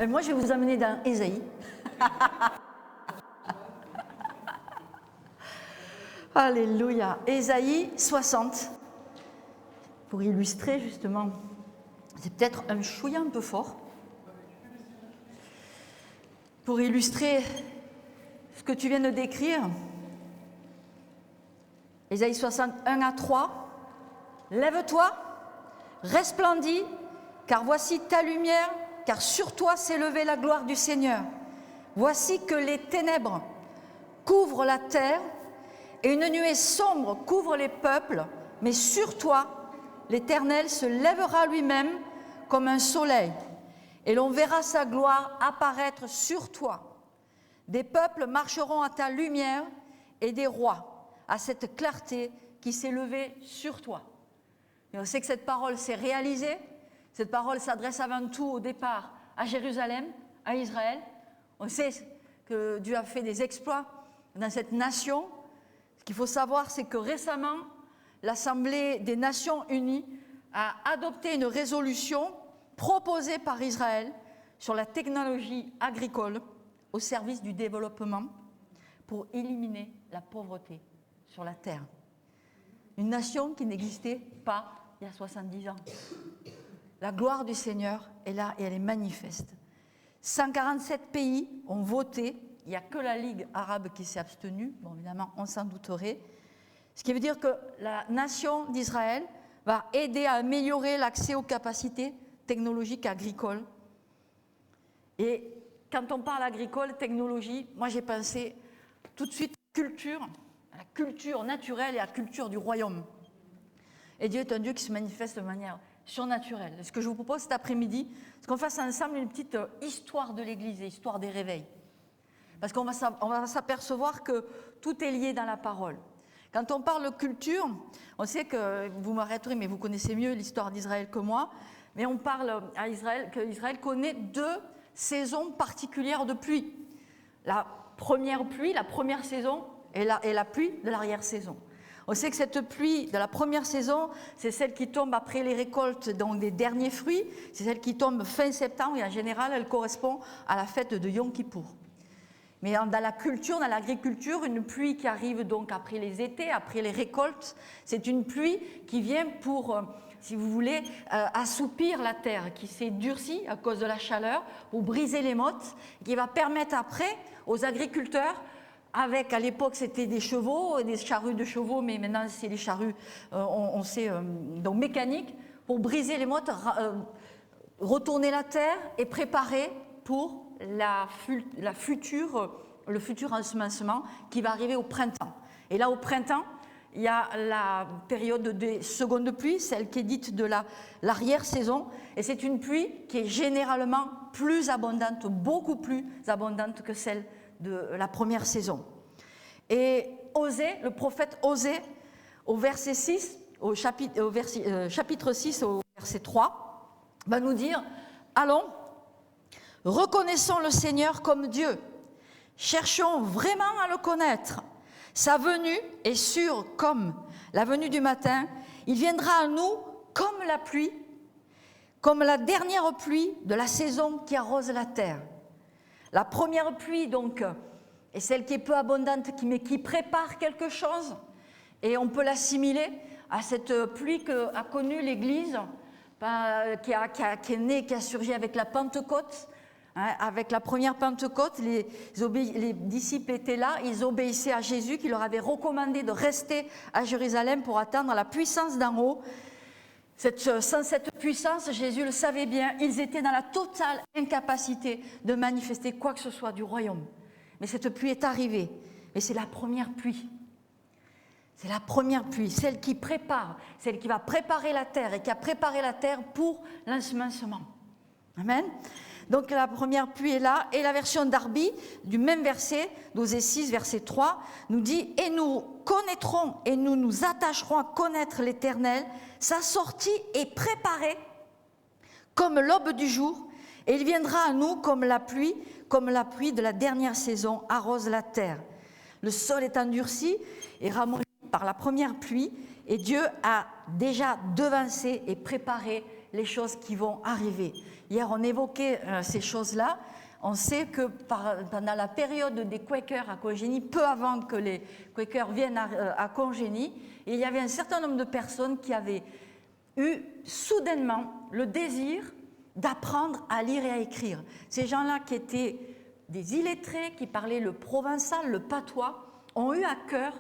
Et moi, je vais vous amener dans Ésaïe. Alléluia. Ésaïe 60. Pour illustrer justement, c'est peut-être un chouïa un peu fort. Pour illustrer ce que tu viens de décrire. Ésaïe 60, 1 à 3. Lève-toi, resplendis, car voici ta lumière, car sur toi s'est levée la gloire du Seigneur. Voici que les ténèbres couvrent la terre et une nuée sombre couvre les peuples, mais sur toi, l'Éternel se lèvera lui-même comme un soleil, et l'on verra sa gloire apparaître sur toi. Des peuples marcheront à ta lumière et des rois à cette clarté qui s'est levée sur toi. Et on sait que cette parole s'est réalisée. Cette parole s'adresse avant tout au départ à Jérusalem, à Israël. On sait que Dieu a fait des exploits dans cette nation. Ce qu'il faut savoir, c'est que récemment, l'Assemblée des Nations Unies a adopté une résolution proposée par Israël sur la technologie agricole au service du développement pour éliminer la pauvreté sur la terre. Une nation qui n'existait pas il y a 70 ans. La gloire du Seigneur est là et elle est manifeste. 147 pays ont voté. Il n'y a que la Ligue arabe qui s'est abstenue. Bon, évidemment, on s'en douterait. Ce qui veut dire que la nation d'Israël va aider à améliorer l'accès aux capacités technologiques agricoles. Et quand on parle agricole, technologie, moi j'ai pensé tout de suite culture, à la culture naturelle et à la culture du royaume. Et Dieu est un Dieu qui se manifeste de manière surnaturelle. Ce que je vous propose cet après-midi, c'est qu'on fasse ensemble une petite histoire de l'Église et histoire des réveils. Parce qu'on va s'apercevoir que tout est lié dans la parole. Quand on parle de culture, on sait que, vous m'arrêterez, mais vous connaissez mieux l'histoire d'Israël que moi, mais on parle à Israël qu'Israël connaît 2 saisons particulières de pluie. La première pluie, la première saison, et la pluie de l'arrière-saison. On sait que cette pluie de la première saison, c'est celle qui tombe après les récoltes, donc des derniers fruits, c'est celle qui tombe fin septembre, et en général, elle correspond à la fête de Yom Kippour. Mais dans la culture, dans l'agriculture, une pluie qui arrive donc après les étés, après les récoltes, c'est une pluie qui vient pour, si vous voulez, assoupir la terre, qui s'est durcie à cause de la chaleur, pour briser les mottes, qui va permettre après aux agriculteurs, avec à l'époque c'était des chevaux, des charrues de chevaux, mais maintenant c'est les charrues, on sait, donc mécaniques, pour briser les mottes, retourner la terre et préparer pour le futur ensemencement qui va arriver au printemps. Et là, au printemps, il y a la période des secondes pluies, celle qui est dite de l'arrière-saison, et c'est une pluie qui est généralement plus abondante, beaucoup plus abondante que celle de la première saison. Et Osée, le prophète Osée, au verset 6, chapitre 6, au verset 3, va nous dire « Allons, reconnaissons le Seigneur comme Dieu. Cherchons vraiment à le connaître. Sa venue est sûre comme la venue du matin. Il viendra à nous comme la pluie, comme la dernière pluie de la saison qui arrose la terre. » La première pluie, donc, est celle qui est peu abondante, mais qui prépare quelque chose. Et on peut l'assimiler à cette pluie qu'a connue l'Église, qui est née, qui a surgi avec la Pentecôte. Avec la première Pentecôte, les disciples étaient là, ils obéissaient à Jésus qui leur avait recommandé de rester à Jérusalem pour attendre la puissance d'en haut. Sans cette puissance, Jésus le savait bien, ils étaient dans la totale incapacité de manifester quoi que ce soit du royaume. Mais cette pluie est arrivée, et c'est la première pluie. C'est la première pluie, celle qui prépare, celle qui va préparer la terre et qui a préparé la terre pour l'ensemencement. Amen. Donc la première pluie est là, et la version d'Arby du même verset, d'Osée 6, verset 3, nous dit « Et nous connaîtrons et nous nous attacherons à connaître l'Éternel, sa sortie est préparée comme l'aube du jour, et il viendra à nous comme la pluie de la dernière saison arrose la terre. Le sol est endurci et ramolli par la première pluie, et Dieu a déjà devancé et préparé les choses qui vont arriver. Hier, on évoquait ces choses-là. On sait que pendant la période des Quakers à Congénie, peu avant que les Quakers viennent à Congénie, il y avait un certain nombre de personnes qui avaient eu soudainement le désir d'apprendre à lire et à écrire. Ces gens-là qui étaient des illettrés, qui parlaient le provençal, le patois, ont eu à cœur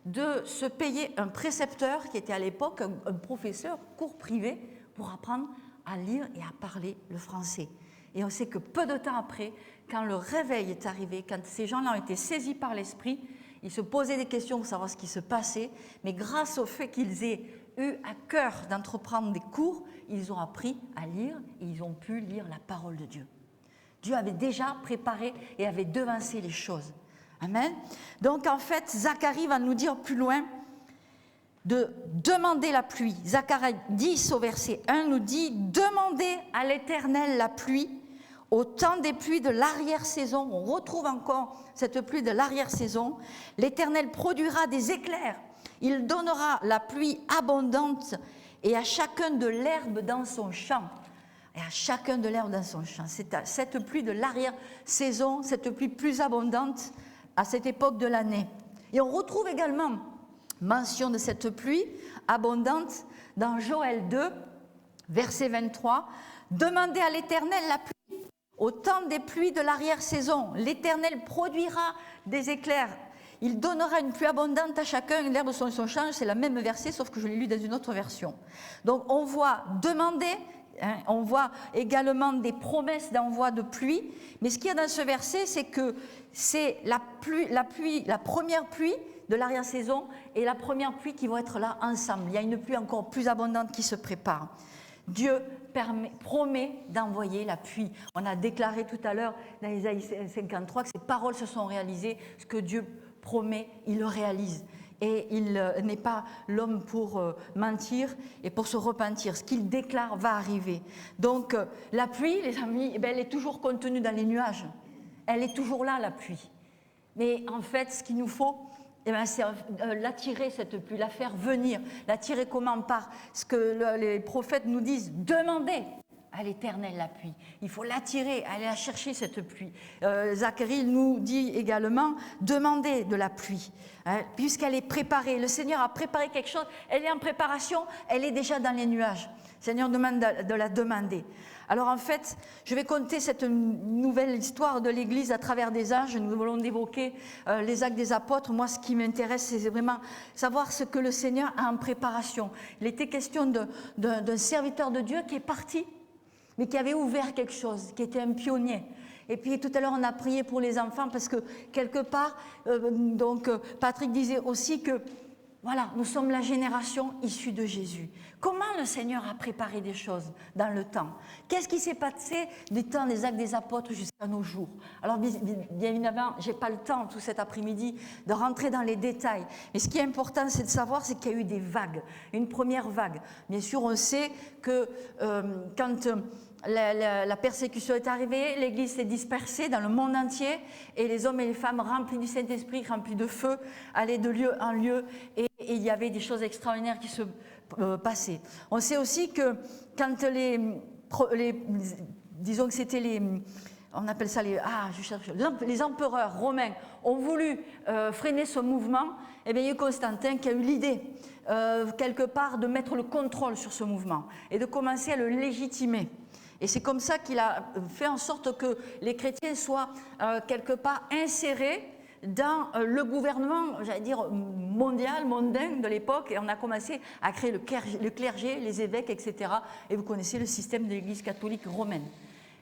de se payer un précepteur qui était à l'époque un professeur, cours privé, pour apprendre à lire et à parler le français. Et on sait que peu de temps après, quand le réveil est arrivé, quand ces gens-là ont été saisis par l'esprit, ils se posaient des questions pour savoir ce qui se passait, mais grâce au fait qu'ils aient eu à cœur d'entreprendre des cours, ils ont appris à lire et ils ont pu lire la parole de Dieu. Dieu avait déjà préparé et avait devancé les choses. Amen. Donc en fait, Zacharie va nous dire plus loin de demander la pluie. Zacharie 10 au verset 1 nous dit « Demandez à l'Éternel la pluie au temps des pluies de l'arrière-saison. » On retrouve encore cette pluie de l'arrière-saison. « L'Éternel produira des éclairs. Il donnera la pluie abondante et à chacun de l'herbe dans son champ. » Et à chacun de l'herbe dans son champ. C'est cette pluie de l'arrière-saison, cette pluie plus abondante à cette époque de l'année. Et on retrouve également mention de cette pluie abondante dans Joël 2, verset 23. « Demandez à l'Éternel la pluie au temps des pluies de l'arrière-saison. L'Éternel produira des éclairs. Il donnera une pluie abondante à chacun, l'herbe de son champ. » C'est le même verset, sauf que je l'ai lu dans une autre version. Donc on voit demander, on voit également des promesses d'envoi de pluie. Mais ce qu'il y a dans ce verset, c'est que c'est la première pluie de l'arrière-saison et la première pluie qui vont être là ensemble. Il y a une pluie encore plus abondante qui se prépare. Dieu promet d'envoyer la pluie. On a déclaré tout à l'heure dans Isaïe 53 que ces paroles se sont réalisées. Ce que Dieu promet, il le réalise. Et il n'est pas l'homme pour mentir et pour se repentir. Ce qu'il déclare va arriver. Donc la pluie, les amis, elle est toujours contenue dans les nuages. Elle est toujours là, la pluie. Mais en fait, ce qu'il nous faut, c'est l'attirer, cette pluie, la faire venir. L'attirer comment? Par ce que les prophètes nous disent, demandez à l'Éternel la pluie. Il faut l'attirer, aller la chercher, cette pluie. Zacharie nous dit également, demandez de la pluie, puisqu'elle est préparée. Le Seigneur a préparé quelque chose, elle est en préparation, elle est déjà dans les nuages. Le Seigneur demande de la demander. Alors en fait, je vais conter cette nouvelle histoire de l'Église à travers des âges. Nous voulons évoquer les actes des apôtres. Moi, ce qui m'intéresse, c'est vraiment savoir ce que le Seigneur a en préparation. Il était question d'un serviteur de Dieu qui est parti, mais qui avait ouvert quelque chose, qui était un pionnier. Et puis tout à l'heure, on a prié pour les enfants parce que quelque part, Patrick disait aussi que voilà, nous sommes la génération issue de Jésus. Comment le Seigneur a préparé des choses dans le temps? Qu'est-ce qui s'est passé du temps des actes des apôtres jusqu'à nos jours? Alors bien évidemment, je n'ai pas le temps tout cet après-midi de rentrer dans les détails. Mais ce qui est important, c'est de savoir qu'il y a eu des vagues, une première vague. Bien sûr, on sait que quand la persécution est arrivée, l'Église s'est dispersée dans le monde entier et les hommes et les femmes remplis du Saint-Esprit, remplis de feu, allaient de lieu en lieu et il y avait des choses extraordinaires qui se passaient. On sait aussi que quand disons que c'était on appelle ça les empereurs romains ont voulu freiner ce mouvement, et bien il y a eu Constantin qui a eu l'idée quelque part de mettre le contrôle sur ce mouvement et de commencer à le légitimer. Et c'est comme ça qu'il a fait en sorte que les chrétiens soient quelque part insérés dans le gouvernement, j'allais dire, mondial, mondain de l'époque. Et on a commencé à créer le clergé, les évêques, etc. Et vous connaissez le système de l'Église catholique romaine.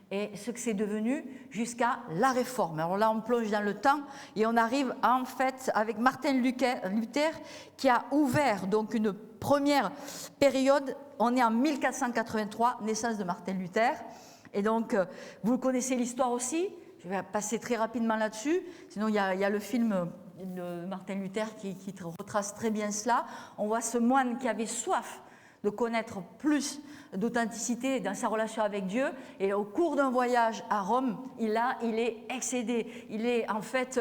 Et ce que c'est devenu jusqu'à la Réforme. Alors là, on plonge dans le temps et on arrive en fait avec Martin Luther qui a ouvert donc une première période. On est en 1483, naissance de Martin Luther. Et donc, vous connaissez l'histoire aussi. Je vais passer très rapidement là-dessus. Sinon, il y a le film de Martin Luther qui retrace très bien cela. On voit ce moine qui avait soif de connaître plus d'authenticité dans sa relation avec Dieu. Et au cours d'un voyage à Rome, il est excédé. Il est en fait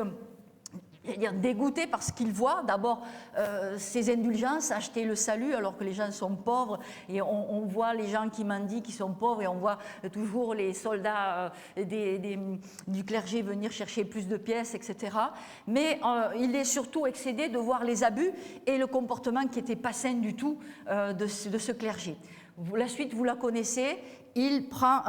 c'est-à-dire dégoûté par ce qu'il voit. D'abord, ces indulgences, acheter le salut alors que les gens sont pauvres. Et on voit les gens qui mendient, qui sont pauvres, et on voit toujours les soldats du clergé venir chercher plus de pièces, etc. Mais il est surtout excédé de voir les abus et le comportement qui n'était pas sain du tout de ce clergé. La suite, vous la connaissez. Il prend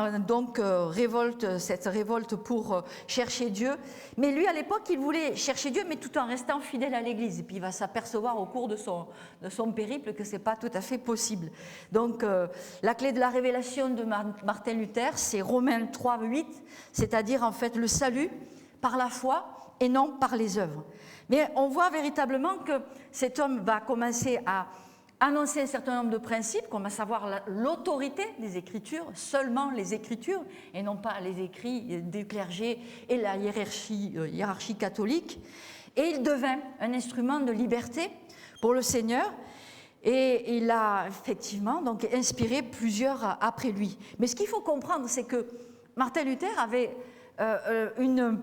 cette révolte pour chercher Dieu. Mais lui, à l'époque, il voulait chercher Dieu, mais tout en restant fidèle à l'Église. Et puis il va s'apercevoir au cours de son périple que ce n'est pas tout à fait possible. Donc la clé de la révélation de Martin Luther, c'est Romains 3, 8, c'est-à-dire en fait le salut par la foi et non par les œuvres. Mais on voit véritablement que cet homme va commencer à annoncer un certain nombre de principes, comme à savoir l'autorité des Écritures, seulement les Écritures, et non pas les écrits du clergé et la hiérarchie catholique. Et il devint un instrument de liberté pour le Seigneur, et il a effectivement donc inspiré plusieurs après lui. Mais ce qu'il faut comprendre, c'est que Martin Luther avait une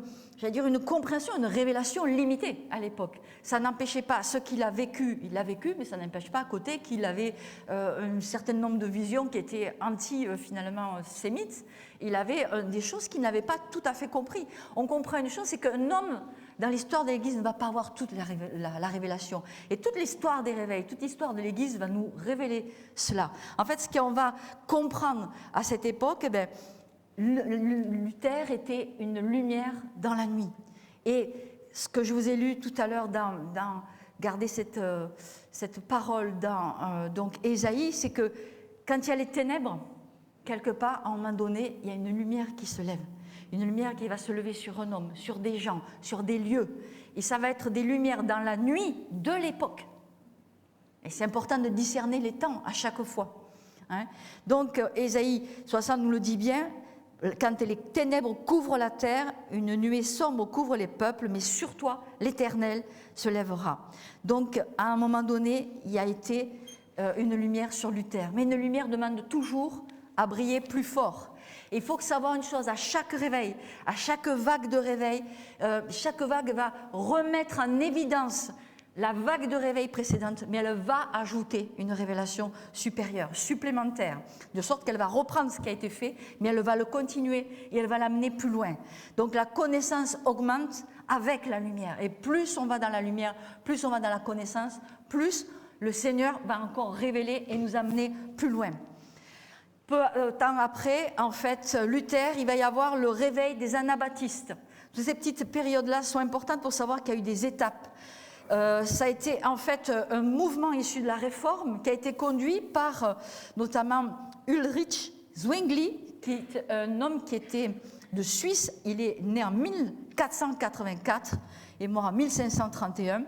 compréhension, une révélation limitée à l'époque. Ça n'empêchait pas ce qu'il a vécu, il l'a vécu, mais ça n'empêche pas à côté qu'il avait un certain nombre de visions qui étaient finalement sémites. Il avait des choses qu'il n'avait pas tout à fait compris. On comprend une chose, c'est qu'un homme dans l'histoire de l'Église ne va pas avoir toute la révélation. Et toute l'histoire des réveils, toute l'histoire de l'Église va nous révéler cela. En fait, ce qu'on va comprendre à cette époque, Luther était une lumière dans la nuit. Et ce que je vous ai lu tout à l'heure gardez cette parole dans donc Ésaïe, c'est que quand il y a les ténèbres, quelque part, à un moment donné, il y a une lumière qui se lève. Une lumière qui va se lever sur un homme, sur des gens, sur des lieux. Et ça va être des lumières dans la nuit de l'époque. Et c'est important de discerner les temps à chaque fois. Donc Ésaïe 60 nous le dit bien. Quand les ténèbres couvrent la terre, une nuée sombre couvre les peuples, mais sur toi, l'Éternel se lèvera. Donc, à un moment donné, il y a été une lumière sur Luther. Mais une lumière demande toujours à briller plus fort. Et il faut savoir une chose, à chaque réveil, à chaque vague de réveil, chaque vague va remettre en évidence la vague de réveil précédente, mais elle va ajouter une révélation supérieure, supplémentaire, de sorte qu'elle va reprendre ce qui a été fait, mais elle va le continuer et elle va l'amener plus loin. Donc la connaissance augmente avec la lumière. Et plus on va dans la lumière, plus on va dans la connaissance, plus le Seigneur va encore révéler et nous amener plus loin. Peu de temps après, en fait, Luther, il va y avoir le réveil des anabaptistes. Toutes ces petites périodes-là sont importantes pour savoir qu'il y a eu des étapes. Ça a été en fait un mouvement issu de la Réforme qui a été conduit par notamment Ulrich Zwingli, qui est un homme qui était de Suisse. Il est né en 1484 et mort en 1531.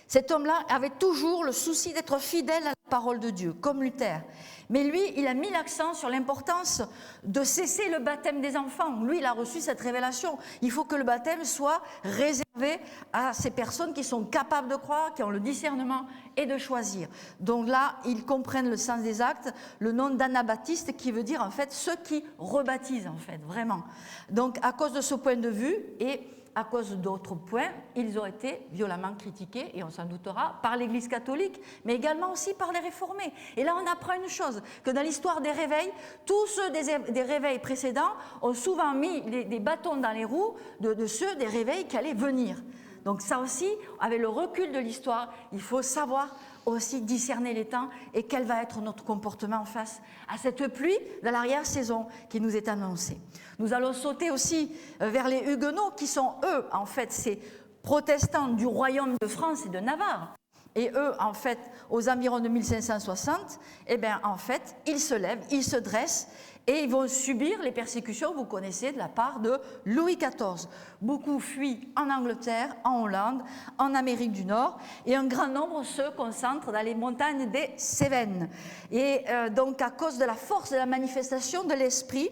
Cet homme-là avait toujours le souci d'être fidèle à la parole de Dieu, comme Luther. Mais lui, il a mis l'accent sur l'importance de cesser le baptême des enfants. Lui, il a reçu cette révélation. Il faut que le baptême soit réservé à ces personnes qui sont capables de croire, qui ont le discernement et de choisir. Donc là, ils comprennent le sens des actes, le nom d'anabaptiste qui veut dire en fait ceux qui rebaptisent, en fait, vraiment. Donc à cause de ce point de vue et à cause d'autres points, ils ont été violemment critiqués, et on s'en doutera, par l'Église catholique, mais également aussi par les réformés. Et là, on apprend une chose, que dans l'histoire des réveils, tous ceux des réveils précédents ont souvent mis des bâtons dans les roues de ceux des réveils qui allaient venir. Donc ça aussi, avec le recul de l'histoire, il faut savoir aussi discerner les temps et quel va être notre comportement face à cette pluie de l'arrière-saison qui nous est annoncée. Nous allons sauter aussi vers les Huguenots qui sont eux, en fait, ces protestants du royaume de France et de Navarre. Et eux, en fait, aux environs de 1560, eh bien, en fait, ils se lèvent, ils se dressent et ils vont subir les persécutions, vous connaissez, de la part de Louis XIV. Beaucoup fuient en Angleterre, en Hollande, en Amérique du Nord, et un grand nombre se concentrent dans les montagnes des Cévennes. Et donc, à cause de la force de la manifestation de l'esprit,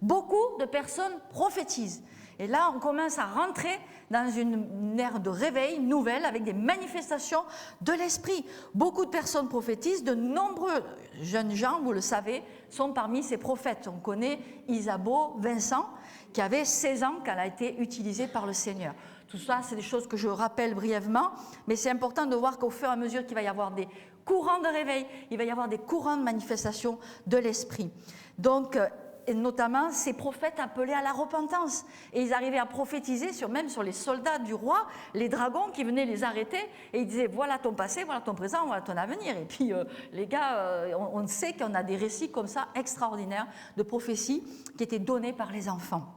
beaucoup de personnes prophétisent. Et là, on commence à rentrer dans une ère de réveil nouvelle avec des manifestations de l'esprit. Beaucoup de personnes prophétisent, de nombreux jeunes gens, vous le savez, sont parmi ces prophètes. On connaît Isabeau, Vincent, qui avait 16 ans quand elle a été utilisée par le Seigneur. Tout ça, c'est des choses que je rappelle brièvement, mais c'est important de voir qu'au fur et à mesure qu'il va y avoir des courants de réveil, il va y avoir des courants de manifestation de l'esprit. Donc, et notamment ces prophètes appelés à la repentance. Et ils arrivaient à prophétiser même sur les soldats du roi, les dragons qui venaient les arrêter, et ils disaient voilà ton passé, voilà ton présent, voilà ton avenir. Et puis les gars, on sait qu'on a des récits comme ça extraordinaires de prophéties qui étaient donnés par les enfants.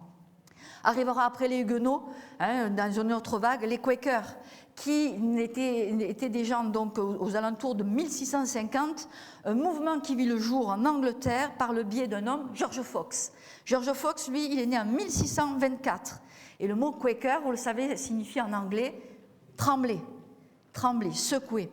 Arrivera après les Huguenots, dans une autre vague, les Quakers, qui étaient des gens donc aux alentours de 1650, un mouvement qui vit le jour en Angleterre par le biais d'un homme, George Fox. George Fox, lui, il est né en 1624. Et le mot Quaker, vous le savez, signifie en anglais trembler, trembler, secouer.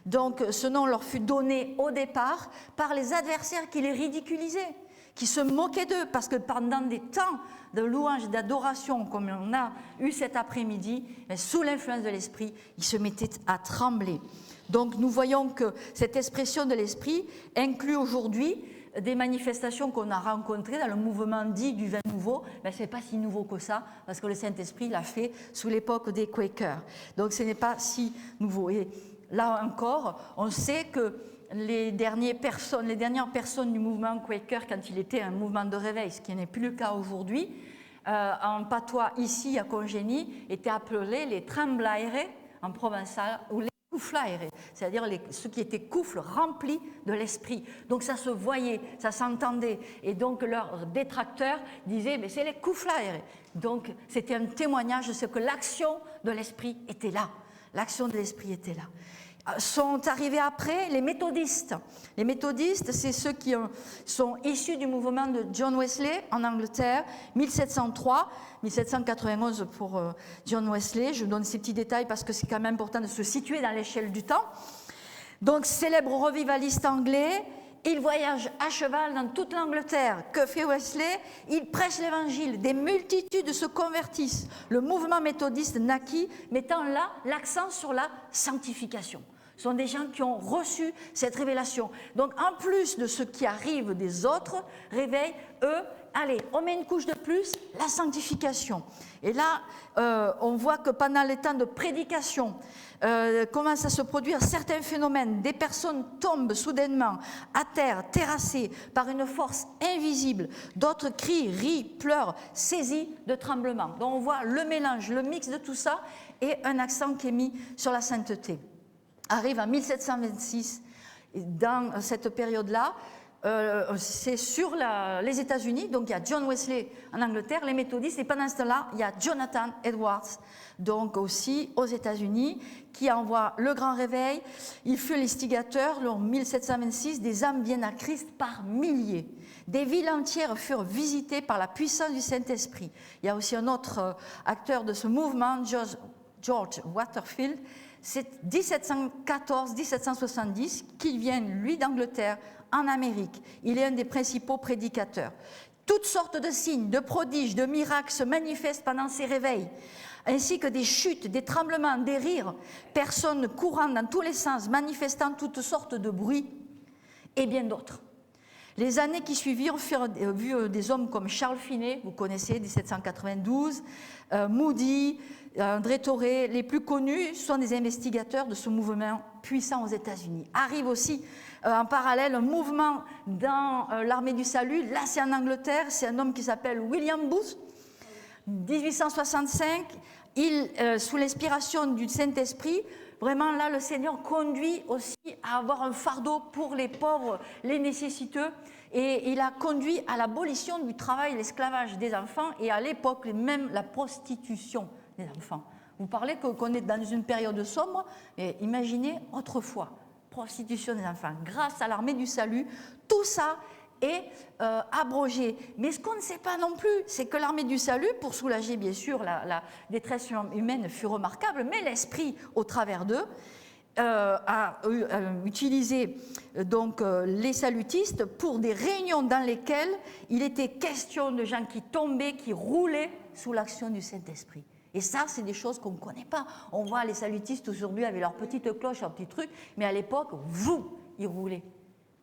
Donc ce nom leur fut donné au départ par les adversaires qui les ridiculisaient, qui se moquaient d'eux, parce que pendant des temps de louange, d'adoration, comme on a eu cet après-midi, sous l'influence de l'esprit, ils se mettaient à trembler. Donc nous voyons que cette expression de l'esprit inclut aujourd'hui des manifestations qu'on a rencontrées dans le mouvement dit du vin nouveau. Mais ce n'est pas si nouveau que ça, parce que le Saint-Esprit l'a fait sous l'époque des Quakers. Donc ce n'est pas si nouveau. Et là encore, on sait que les dernières personnes du mouvement Quaker, quand il était un mouvement de réveil, ce qui n'est plus le cas aujourd'hui, en patois ici à Congénie, étaient appelés les tremblaere en provençal, ou les couflaere, c'est-à-dire ceux qui étaient coufles remplis de l'esprit. Donc ça se voyait, ça s'entendait, et donc leurs détracteurs disaient mais c'est les couflaere. Donc c'était un témoignage de ce que l'action de l'esprit était là. L'action de l'esprit était là. Sont arrivés après les méthodistes. Les méthodistes, c'est ceux qui sont issus du mouvement de John Wesley en Angleterre, 1703, 1791 pour John Wesley. Je donne ces petits détails parce que c'est quand même important de se situer dans l'échelle du temps. Donc, célèbre revivaliste anglais, il voyage à cheval dans toute l'Angleterre. Que fait Wesley? Il prêche l'évangile. Des multitudes se convertissent. Le mouvement méthodiste naquit, mettant là l'accent sur la sanctification. Ce sont des gens qui ont reçu cette révélation. Donc, en plus de ce qui arrive des autres réveils, eux, allez, on met une couche de plus, la sanctification. Et là, on voit que pendant les temps de prédication, commencent à se produire certains phénomènes. Des personnes tombent soudainement à terre, terrassées par une force invisible. D'autres crient, rient, pleurent, saisis de tremblements. Donc, on voit le mélange, le mix de tout ça et un accent qui est mis sur la sainteté. Arrive en 1726, dans cette période-là, c'est sur les États-Unis, donc il y a John Wesley en Angleterre, les méthodistes, et pendant ce temps-là, il y a Jonathan Edwards, donc aussi aux États-Unis, qui envoie le grand réveil. Il fut l'instigateur, en 1726, des âmes viennent à Christ par milliers. Des villes entières furent visitées par la puissance du Saint-Esprit. Il y a aussi un autre acteur de ce mouvement, George Waterfield. C'est 1714-1770 qu'il vient, lui, d'Angleterre, en Amérique. Il est un des principaux prédicateurs. Toutes sortes de signes, de prodiges, de miracles se manifestent pendant ces réveils, ainsi que des chutes, des tremblements, des rires, personnes courant dans tous les sens, manifestant toutes sortes de bruits, et bien d'autres. Les années qui suivirent furent vues des hommes comme Charles Finney, vous connaissez, 1792, Moody, André Torrey. Les plus connus sont des investigateurs de ce mouvement puissant aux États-Unis. Arrive aussi en parallèle un mouvement dans l'armée du salut. Là, c'est en Angleterre, c'est un homme qui s'appelle William Booth, 1865. Sous l'inspiration du Saint-Esprit, vraiment là, le Seigneur conduit aussi à avoir un fardeau pour les pauvres, les nécessiteux, et il a conduit à l'abolition du travail, l'esclavage des enfants, et à l'époque même la prostitution des enfants. Vous parlez qu'on est dans une période sombre, mais imaginez autrefois, prostitution des enfants. Grâce à l'armée du salut, tout ça est abrogé. Mais ce qu'on ne sait pas non plus, c'est que l'armée du salut, pour soulager bien sûr la détresse humaine, fut remarquable, mais l'esprit, au travers d'eux, a utilisé donc les salutistes pour des réunions dans lesquelles il était question de gens qui tombaient, qui roulaient sous l'action du Saint-Esprit. Et ça, c'est des choses qu'on ne connaît pas. On voit les salutistes aujourd'hui avec leurs petites cloches, leurs petits trucs, mais à l'époque, ils roulaient.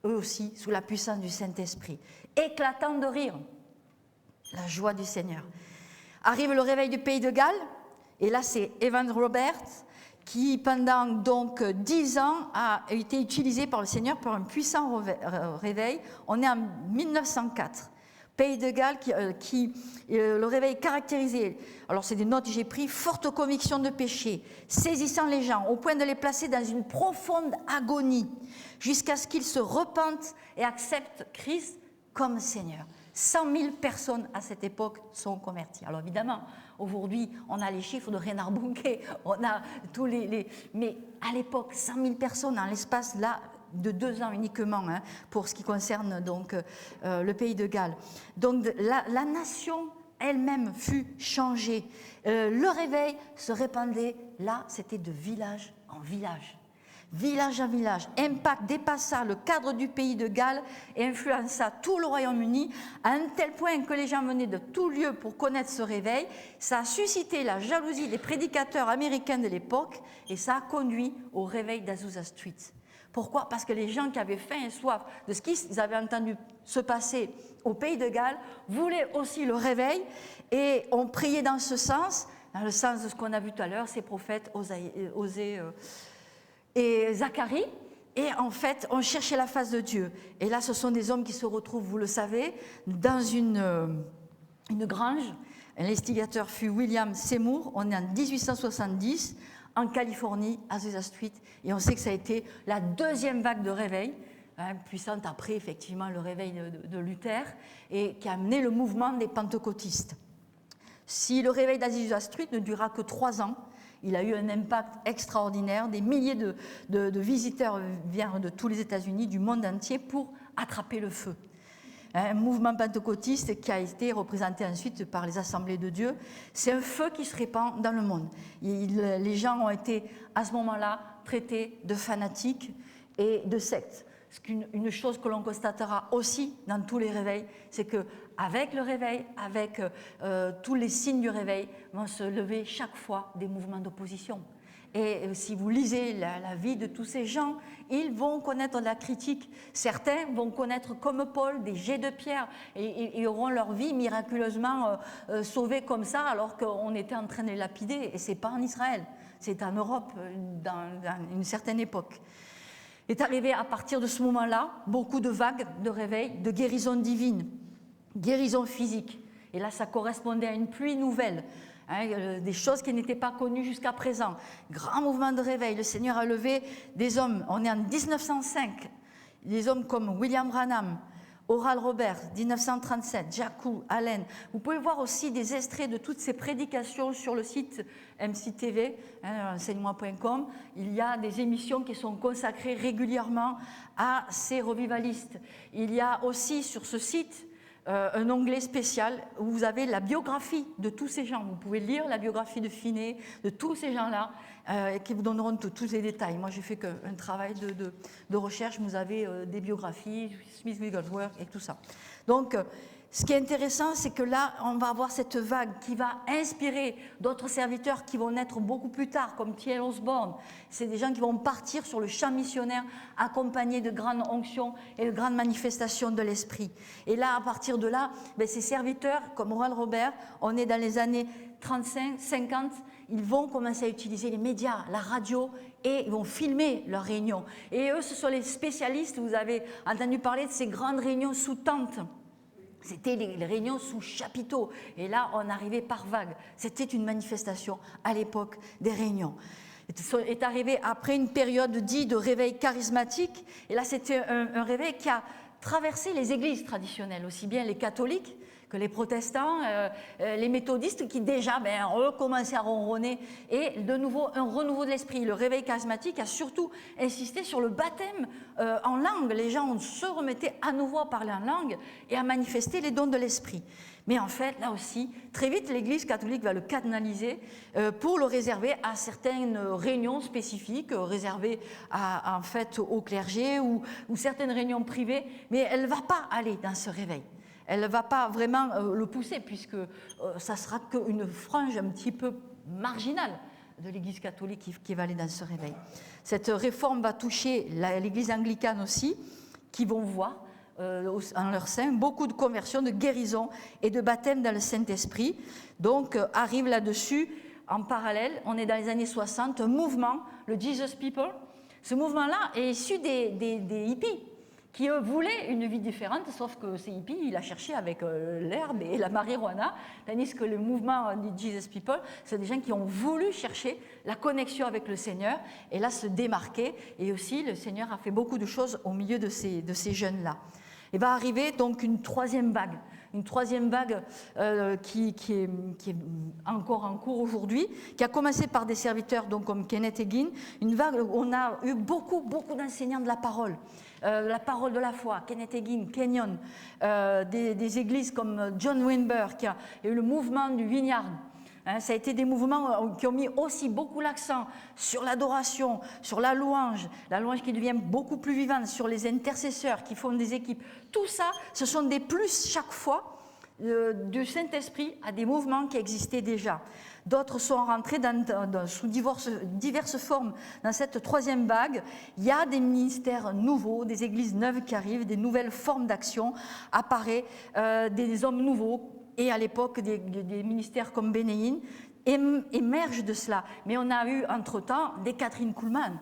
eux aussi, sous la puissance du Saint-Esprit, éclatant de rire, la joie du Seigneur. Arrive le réveil du pays de Galles, et là c'est Evan Roberts, qui pendant donc 10 ans a été utilisé par le Seigneur pour un puissant réveil. On est en 1904. Pays de Galles, le réveil caractérisé, alors c'est des notes que j'ai prises, forte conviction de péché, saisissant les gens au point de les placer dans une profonde agonie, jusqu'à ce qu'ils se repentent et acceptent Christ comme Seigneur. 100 000 personnes à cette époque sont converties. Alors évidemment, aujourd'hui, on a les chiffres de Reinhard Bonnke, on a tous mais à l'époque, 100 000 personnes en l'espace là de 2 ans uniquement, pour ce qui concerne donc le pays de Galles. Donc la nation elle-même fut changée. Le réveil se répandait là, c'était de village en village. Village à village, Impact dépassa le cadre du pays de Galles et influença tout le Royaume-Uni à un tel point que les gens venaient de tout lieu pour connaître ce réveil. Ça a suscité la jalousie des prédicateurs américains de l'époque et ça a conduit au réveil d'Azusa Street. Pourquoi ? Parce que les gens qui avaient faim et soif de ce qu'ils avaient entendu se passer au pays de Galles voulaient aussi le réveil et ont prié dans ce sens de ce qu'on a vu tout à l'heure, ces prophètes Osée et Zacharie, et en fait, on cherchait la face de Dieu. Et là, ce sont des hommes qui se retrouvent, vous le savez, dans une grange. L'instigateur fut William Seymour. On est en 1870, en Californie, à Azusa Street, et on sait que ça a été la deuxième vague de réveil, puissante après, effectivement, le réveil de Luther, et qui a amené le mouvement des pentecôtistes. Si le réveil d'Azusa Street ne dura que 3 ans, il a eu un impact extraordinaire. Des milliers de visiteurs viennent de tous les États-Unis, du monde entier, pour attraper le feu. Un mouvement pentecôtiste qui a été représenté ensuite par les Assemblées de Dieu. C'est un feu qui se répand dans le monde. Les gens ont été, à ce moment-là, traités de fanatiques et de sectes. Une chose que l'on constatera aussi dans tous les réveils, c'est qu'avec le réveil, avec tous les signes du réveil, vont se lever chaque fois des mouvements d'opposition. Et si vous lisez la vie de tous ces gens, ils vont connaître de la critique. Certains vont connaître, comme Paul, des jets de pierre et auront leur vie miraculeusement sauvée comme ça, alors qu'on était en train de les lapider. Et ce n'est pas en Israël, c'est en Europe, dans une certaine époque. Est arrivé à partir de ce moment-là beaucoup de vagues de réveil, de guérison divine, guérison physique. Et là, ça correspondait à une pluie nouvelle, des choses qui n'étaient pas connues jusqu'à présent. Grand mouvement de réveil. Le Seigneur a levé des hommes. On est en 1905. Des hommes comme William Branham, Oral Roberts, 1937, Jacques Allen. Vous pouvez voir aussi des extraits de toutes ces prédications sur le site MCTV, enseigne-moi.com. Il y a des émissions qui sont consacrées régulièrement à ces revivalistes. Il y a aussi sur ce site un onglet spécial où vous avez la biographie de tous ces gens. Vous pouvez lire la biographie de Finney, de tous ces gens-là, qui vous donneront tous les détails. Moi, j'ai fait un travail de recherche. Vous avez des biographies, Smith Wigglesworth et tout ça. Donc, ce qui est intéressant, c'est que là, on va avoir cette vague qui va inspirer d'autres serviteurs qui vont naître beaucoup plus tard, comme T.L. Osborne. C'est des gens qui vont partir sur le champ missionnaire, accompagnés de grandes onctions et de grandes manifestations de l'esprit. Et là, à partir de là, ces serviteurs, comme Oral Roberts, on est dans les années 35, 50, ils vont commencer à utiliser les médias, la radio, et ils vont filmer leurs réunions. Et eux, ce sont les spécialistes, vous avez entendu parler de ces grandes réunions sous tente. C'était les réunions sous chapiteau. Et là, on arrivait par vague. C'était une manifestation à l'époque des réunions. Est arrivé après une période dite de réveil charismatique. Et là, c'était un réveil qui a traversé les églises traditionnelles, aussi bien les catholiques que les protestants, les méthodistes qui déjà recommençaient à ronronner, et de nouveau un renouveau de l'esprit. Le réveil charismatique a surtout insisté sur le baptême en langue. Les gens se remettaient à nouveau à parler en langue et à manifester les dons de l'esprit. Mais en fait, là aussi, très vite, l'Église catholique va le canaliser pour le réserver à certaines réunions spécifiques, réservées en fait au clergé ou certaines réunions privées, mais elle ne va pas aller dans ce réveil. Elle ne va pas vraiment le pousser, puisque ça sera qu'une frange un petit peu marginale de l'Église catholique qui va aller dans ce réveil. Cette réforme va toucher l'Église anglicane aussi, qui vont voir en leur sein beaucoup de conversions, de guérisons et de baptêmes dans le Saint-Esprit. Donc arrive là-dessus, en parallèle, on est dans les années 60, un mouvement, le Jesus People. Ce mouvement-là est issu des hippies, qui eux voulaient une vie différente, sauf que ces hippies, ils la cherchaient avec l'herbe et la marijuana, tandis que le mouvement du Jesus People, c'est des gens qui ont voulu chercher la connexion avec le Seigneur, et là se démarquer, et aussi le Seigneur a fait beaucoup de choses au milieu de ces jeunes-là. Et va arriver donc une troisième vague qui est encore en cours aujourd'hui, qui a commencé par des serviteurs donc comme Kenneth Hagin, une vague où on a eu beaucoup d'enseignants de la parole de la foi, Kenneth Hagin, Kenyon, des églises comme John Wimber, qui a eu le mouvement du Vineyard. Ça a été des mouvements qui ont mis aussi beaucoup l'accent sur l'adoration, sur la louange qui devient beaucoup plus vivante, sur les intercesseurs qui font des équipes. Tout ça, ce sont des plus chaque fois du Saint-Esprit à des mouvements qui existaient déjà. D'autres sont rentrés sous diverses formes dans cette troisième vague. Il y a des ministères nouveaux, des églises neuves qui arrivent, des nouvelles formes d'action apparaissent, des hommes nouveaux. Et à l'époque, des ministères comme Benéine émergent de cela. Mais on a eu entre-temps des Catherine Kuhlman,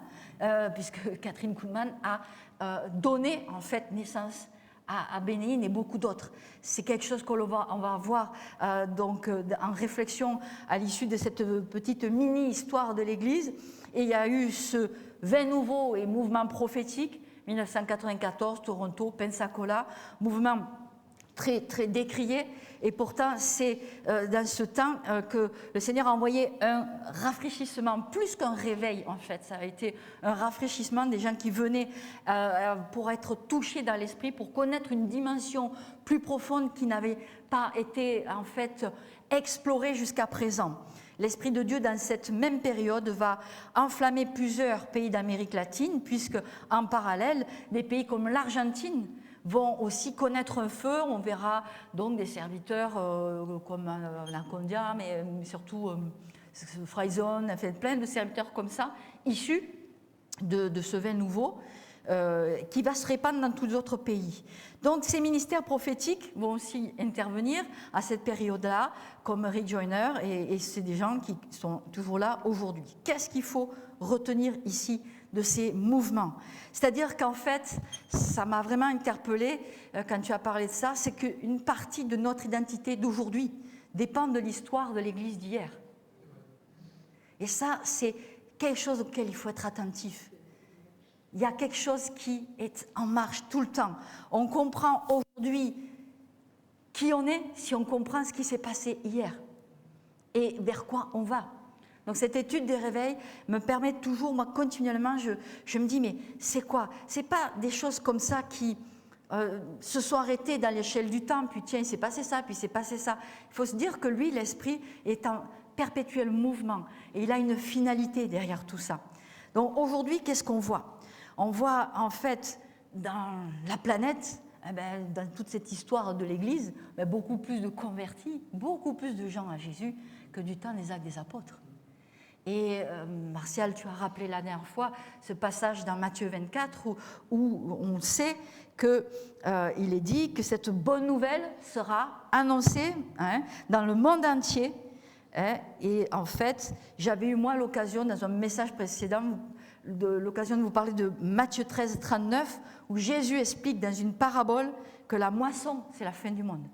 puisque Catherine Kuhlman a donné en fait naissance à Benéine et beaucoup d'autres. C'est quelque chose qu'on va voir en réflexion à l'issue de cette petite mini-histoire de l'Église. Et il y a eu ce vin nouveau et mouvement prophétique, 1994, Toronto, Pensacola, mouvement très, très décrié. Et pourtant, c'est dans ce temps que le Seigneur a envoyé un rafraîchissement, plus qu'un réveil en fait. Ça a été un rafraîchissement des gens qui venaient pour être touchés dans l'esprit, pour connaître une dimension plus profonde qui n'avait pas été en fait explorée jusqu'à présent. L'Esprit de Dieu, dans cette même période, va enflammer plusieurs pays d'Amérique latine, puisque en parallèle, des pays comme l'Argentine vont aussi connaître un feu. On verra donc des serviteurs comme Anacondia, mais surtout Fraison, enfin, plein de serviteurs comme ça, issus de ce vin nouveau, qui va se répandre dans tous les autres pays. Donc ces ministères prophétiques vont aussi intervenir à cette période-là, comme Rick Joyner, et c'est des gens qui sont toujours là aujourd'hui. Qu'est-ce qu'il faut retenir ici de ces mouvements? C'est-à-dire qu'en fait, ça m'a vraiment interpellée quand tu as parlé de ça, c'est qu'une partie de notre identité d'aujourd'hui dépend de l'histoire de l'Église d'hier. Et ça, c'est quelque chose auquel il faut être attentif. Il y a quelque chose qui est en marche tout le temps. On comprend aujourd'hui qui on est si on comprend ce qui s'est passé hier et vers quoi on va. Donc cette étude des réveils me permet toujours, moi continuellement, je me dis mais c'est quoi? C'est pas des choses comme ça qui se sont arrêtées dans l'échelle du temps, puis tiens il s'est passé ça, puis il s'est passé ça. Il faut se dire que lui, l'esprit, est en perpétuel mouvement et il a une finalité derrière tout ça. Donc aujourd'hui, qu'est-ce qu'on voit? On voit en fait dans la planète, dans toute cette histoire de l'Église, beaucoup plus de convertis, beaucoup plus de gens à Jésus que du temps des Actes des Apôtres. Et Martial, tu as rappelé la dernière fois ce passage dans Matthieu 24 où on sait qu'il est dit que cette bonne nouvelle sera annoncée dans le monde entier. Et en fait, j'avais eu moi l'occasion dans un message précédent l'occasion de vous parler de Matthieu 13, 39, où Jésus explique dans une parabole que la moisson, c'est la fin du monde.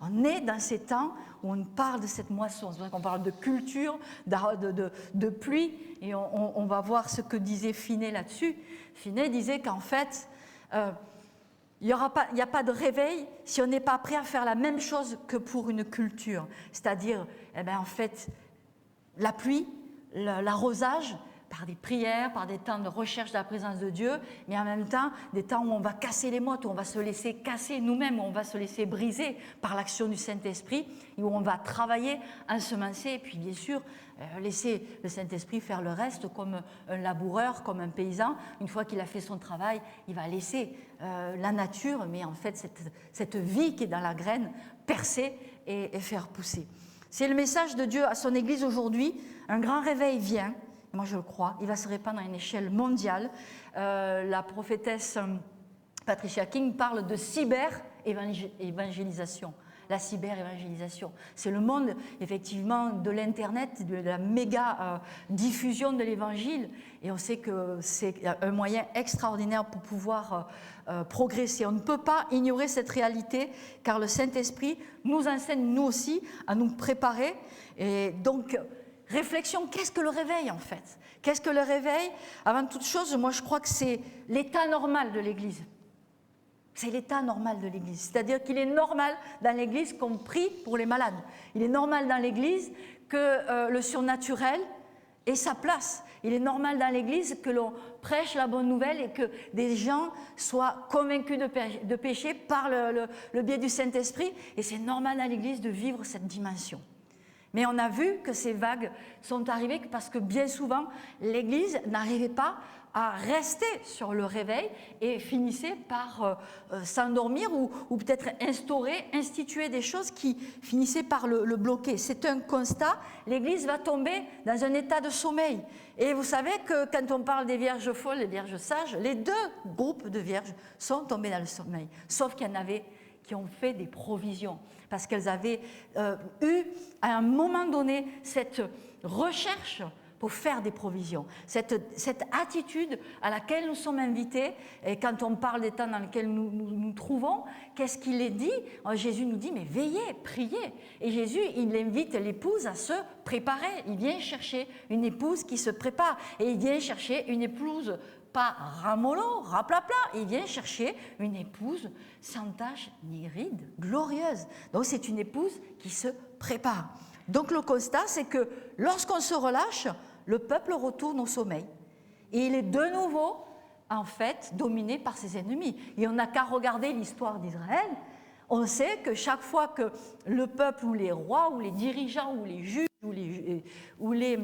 On est dans ces temps où on parle de cette moisson. C'est vrai qu'on parle de culture, de pluie, et on va voir ce que disait Finet là-dessus. Finet disait qu'en fait, il n'y a pas de réveil si on n'est pas prêt à faire la même chose que pour une culture. C'est-à-dire, en fait, la pluie, l'arrosage, par des prières, par des temps de recherche de la présence de Dieu, mais en même temps, des temps où on va casser les mottes, où on va se laisser casser nous-mêmes, où on va se laisser briser par l'action du Saint-Esprit, et où on va travailler, ensemencer, et puis bien sûr, laisser le Saint-Esprit faire le reste comme un laboureur, comme un paysan. Une fois qu'il a fait son travail, il va laisser la nature, mais en fait, cette vie qui est dans la graine, percer et faire pousser. C'est le message de Dieu à son Église aujourd'hui. Un grand réveil vient. moi je le crois, il va se répandre à une échelle mondiale. La prophétesse Patricia King parle de cyber-évangélisation. La cyber-évangélisation. C'est le monde, effectivement, de l'Internet, de la méga diffusion de l'Évangile. Et on sait que c'est un moyen extraordinaire pour pouvoir progresser. On ne peut pas ignorer cette réalité, car le Saint-Esprit nous enseigne, nous aussi, à nous préparer. Et donc, réflexion, qu'est-ce que le réveil, en fait? Qu'est-ce que le réveil? Avant toute chose, moi, je crois que c'est l'état normal de l'Église. C'est l'état normal de l'Église. C'est-à-dire qu'il est normal dans l'Église qu'on prie pour les malades. Il est normal dans l'Église que le surnaturel ait sa place. Il est normal dans l'Église que l'on prêche la bonne nouvelle et que des gens soient convaincus de péché par le biais du Saint-Esprit. Et c'est normal dans l'Église de vivre cette dimension. Mais on a vu que ces vagues sont arrivées parce que bien souvent, l'Église n'arrivait pas à rester sur le réveil et finissait par s'endormir ou peut-être instituer des choses qui finissaient par le bloquer. C'est un constat, l'Église va tomber dans un état de sommeil. Et vous savez que quand on parle des vierges folles et des vierges sages, les deux groupes de vierges sont tombés dans le sommeil, sauf qu'il y en avait qui ont fait des provisions, parce qu'elles avaient eu à un moment donné cette recherche pour faire des provisions, cette attitude à laquelle nous sommes invités. Et quand on parle des temps dans lesquels nous trouvons, qu'est-ce qu'il est dit? Jésus nous dit, mais veillez, priez. Et Jésus, il invite l'épouse à se préparer. Il vient chercher une épouse qui se prépare. Et il vient chercher une épouse pas ramollo, raplapla, il vient chercher une épouse sans tache ni ride, glorieuse. Donc c'est une épouse qui se prépare. Donc le constat, c'est que lorsqu'on se relâche, le peuple retourne au sommeil. Et il est de nouveau, en fait, dominé par ses ennemis. Et on n'a qu'à regarder l'histoire d'Israël. On sait que chaque fois que le peuple ou les rois ou les dirigeants ou les juges ou les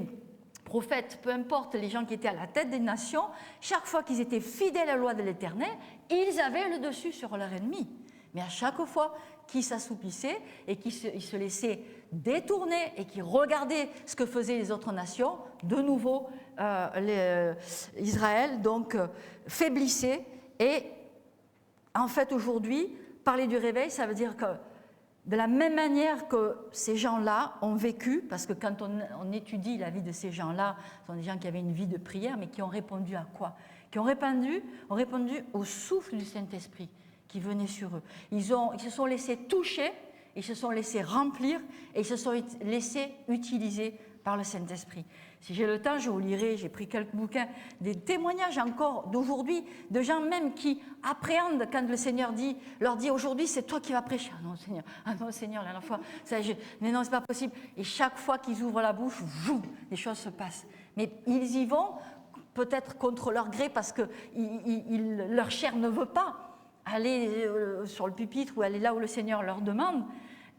prophètes, peu importe les gens qui étaient à la tête des nations, chaque fois qu'ils étaient fidèles à la loi de l'Éternel, ils avaient le dessus sur leur ennemi. Mais à chaque fois qu'ils s'assoupissaient et qu'ils se laissaient détourner et qu'ils regardaient ce que faisaient les autres nations, de nouveau Israël donc faiblissait. Et en fait aujourd'hui, parler du réveil, ça veut dire que de la même manière que ces gens-là ont vécu, parce que quand on étudie la vie de ces gens-là, ce sont des gens qui avaient une vie de prière, mais qui ont répondu à quoi? Qui ont répondu au souffle du Saint-Esprit qui venait sur eux. Ils se sont laissés toucher, ils se sont laissés remplir et ils se sont laissés utiliser par le Saint-Esprit. Si j'ai le temps, je vous lirai, j'ai pris quelques bouquins, des témoignages encore d'aujourd'hui, de gens même qui appréhendent quand le Seigneur leur dit aujourd'hui c'est toi qui vas prêcher. Ah non Seigneur, la dernière fois, mais non, c'est pas possible. Et chaque fois qu'ils ouvrent la bouche, les choses se passent. Mais ils y vont peut-être contre leur gré parce que leur chair ne veut pas aller sur le pupitre ou aller là où le Seigneur leur demande.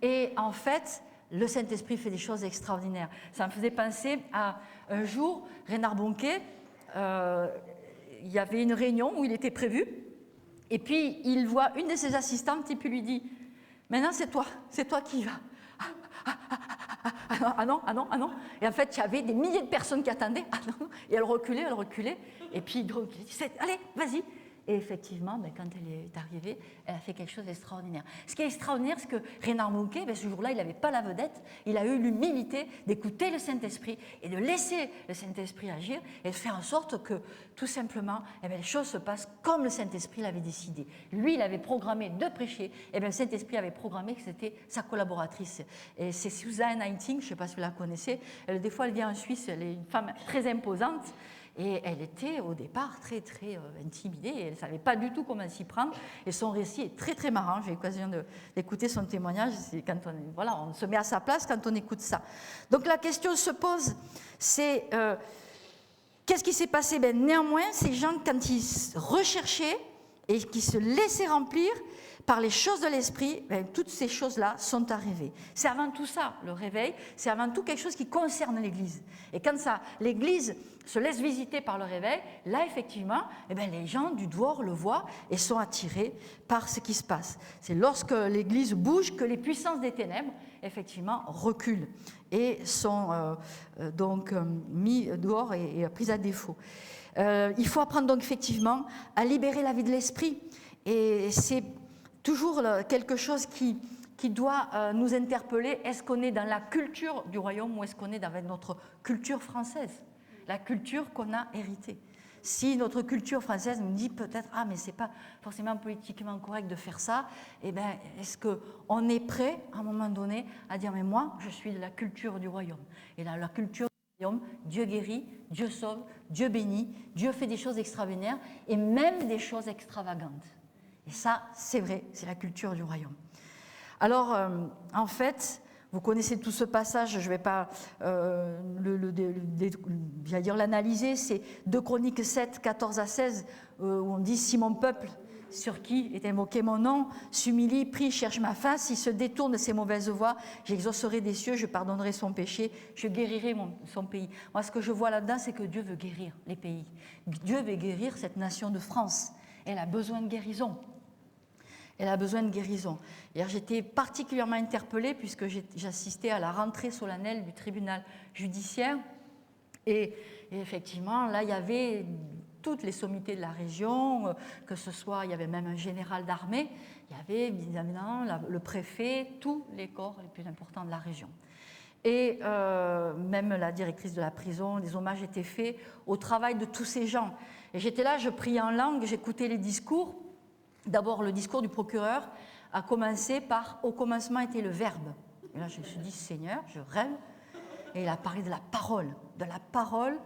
Et en fait, le Saint-Esprit fait des choses extraordinaires. Ça me faisait penser à un jour, Reinhard Bonnke, il y avait une réunion où il était prévu, et puis il voit une de ses assistantes et puis lui dit « Maintenant c'est toi qui y vas. » Ah non. Et en fait, il y avait des milliers de personnes qui attendaient. Ah non. Et elle reculait. Et puis il dit « Allez, vas-y. » Et effectivement, quand elle est arrivée, elle a fait quelque chose d'extraordinaire. Ce qui est extraordinaire, c'est que Reinhard Bonnke, ce jour-là, il n'avait pas la vedette, il a eu l'humilité d'écouter le Saint-Esprit et de laisser le Saint-Esprit agir et de faire en sorte que, tout simplement, les choses se passent comme le Saint-Esprit l'avait décidé. Lui, il avait programmé de prêcher, et le Saint-Esprit avait programmé que c'était sa collaboratrice. Et c'est Susan Heinting, je ne sais pas si vous la connaissez, des fois elle vient en Suisse, elle est une femme très imposante. Et elle était au départ très, très intimidée, et elle ne savait pas du tout comment s'y prendre. Et son récit est très, très marrant. J'ai eu l'occasion d'écouter son témoignage. C'est quand on se met à sa place quand on écoute ça. Donc la question se pose, c'est qu'est-ce qui s'est passé? Néanmoins, ces gens, quand ils recherchaient et qui se laissaient remplir, par les choses de l'esprit, toutes ces choses-là sont arrivées. C'est avant tout ça, le réveil, c'est avant tout quelque chose qui concerne l'Église. Et quand l'Église se laisse visiter par le réveil, là, effectivement, les gens du dehors le voient et sont attirés par ce qui se passe. C'est lorsque l'Église bouge que les puissances des ténèbres, effectivement, reculent et sont donc mis dehors et pris à défaut. Il faut apprendre donc effectivement à libérer la vie de l'esprit. Et c'est toujours quelque chose qui doit nous interpeller. Est-ce qu'on est dans la culture du royaume ou est-ce qu'on est dans notre culture française, la culture qu'on a héritée? Si notre culture française nous dit peut-être « Ah, mais ce n'est pas forcément politiquement correct de faire ça », est-ce qu'on est prêt, à un moment donné, à dire « Mais moi, je suis de la culture du royaume ». Et dans la culture du royaume, Dieu guérit, Dieu sauve, Dieu bénit, Dieu fait des choses extraordinaires et même des choses extravagantes. Et ça, c'est vrai, c'est la culture du royaume. Alors, en fait, vous connaissez tout ce passage, je ne vais pas l'analyser, c'est 2 Chroniques 7, 14 à 16, où on dit « Si mon peuple, sur qui est invoqué mon nom, s'humilie, prie, cherche ma face, il se détourne de ses mauvaises voies, j'exaucerai des cieux, je pardonnerai son péché, je guérirai son pays. » Moi, ce que je vois là-dedans, c'est que Dieu veut guérir les pays. Dieu veut guérir cette nation de France. Elle a besoin de guérison. Elle a besoin de guérison. Hier, j'étais particulièrement interpellée puisque j'assistais à la rentrée solennelle du tribunal judiciaire. Et effectivement, là, il y avait toutes les sommités de la région, que ce soit, il y avait même un général d'armée, il y avait évidemment le préfet, tous les corps les plus importants de la région. Et même la directrice de la prison, des hommages étaient faits au travail de tous ces gens. Et j'étais là, je priais en langue, j'écoutais les discours. D'abord, le discours du procureur a commencé par « Au commencement était le Verbe ». Et là, je me suis dit « Seigneur, je rêve ». Et il a parlé de la parole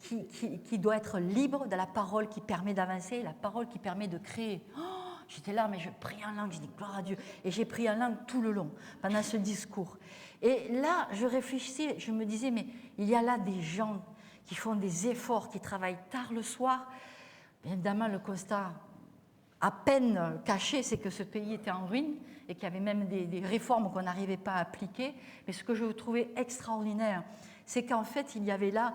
qui doit être libre, de la parole qui permet d'avancer, la parole qui permet de créer. Oh, j'étais là, mais je priais en langue, je dis « Gloire à Dieu ». Et j'ai prié en langue tout le long, pendant ce discours. Et là, je réfléchissais, je me disais « Mais il y a là des gens qui font des efforts, qui travaillent tard le soir ». Évidemment, le constat à peine caché, c'est que ce pays était en ruine et qu'il y avait même des réformes qu'on n'arrivait pas à appliquer. Mais ce que je trouvais extraordinaire, c'est qu'en fait, il y avait là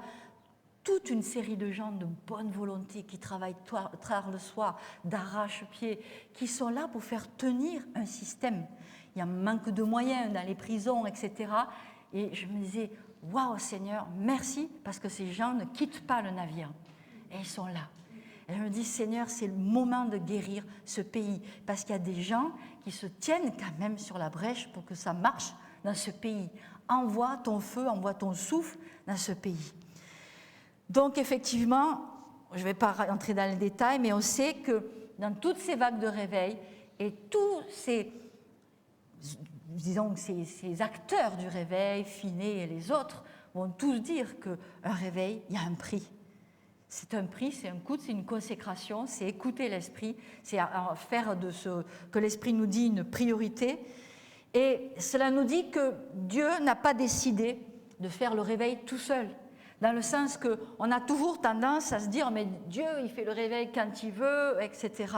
toute une série de gens de bonne volonté qui travaillent tard le soir, d'arrache-pied, qui sont là pour faire tenir un système. Il y a un manque de moyens dans les prisons, etc. Et je me disais, waouh Seigneur, merci, parce que ces gens ne quittent pas le navire. Et ils sont là. Et je me dis, Seigneur, c'est le moment de guérir ce pays, parce qu'il y a des gens qui se tiennent quand même sur la brèche pour que ça marche dans ce pays. Envoie ton feu, envoie ton souffle dans ce pays. Donc effectivement, je ne vais pas rentrer dans les détails, mais on sait que dans toutes ces vagues de réveil et tous ces, disons, ces acteurs du réveil, Finet et les autres, vont tous dire qu'un réveil, il y a un prix. C'est un prix, c'est un coût, c'est une consécration, c'est écouter l'esprit, c'est faire de ce que l'esprit nous dit une priorité. Et cela nous dit que Dieu n'a pas décidé de faire le réveil tout seul, dans le sens qu'on a toujours tendance à se dire « mais Dieu, il fait le réveil quand il veut, etc. »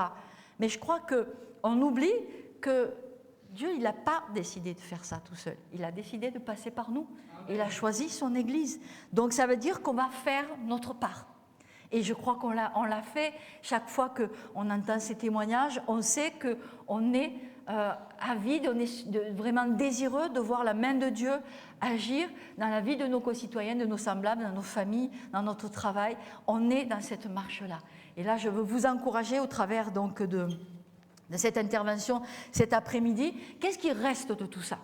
Mais je crois qu'on oublie que Dieu, il n'a pas décidé de faire ça tout seul. Il a décidé de passer par nous. Il a choisi son Église. Donc ça veut dire qu'on va faire notre part. Et je crois qu'on l'a fait. Chaque fois qu'on entend ces témoignages, on sait qu'on est avide, on est vraiment désireux de voir la main de Dieu agir dans la vie de nos concitoyens, de nos semblables, dans nos familles, dans notre travail. On est dans cette marche-là. Et là, je veux vous encourager au travers donc de cette intervention cet après-midi. Qu'est-ce qui reste de tout ça ?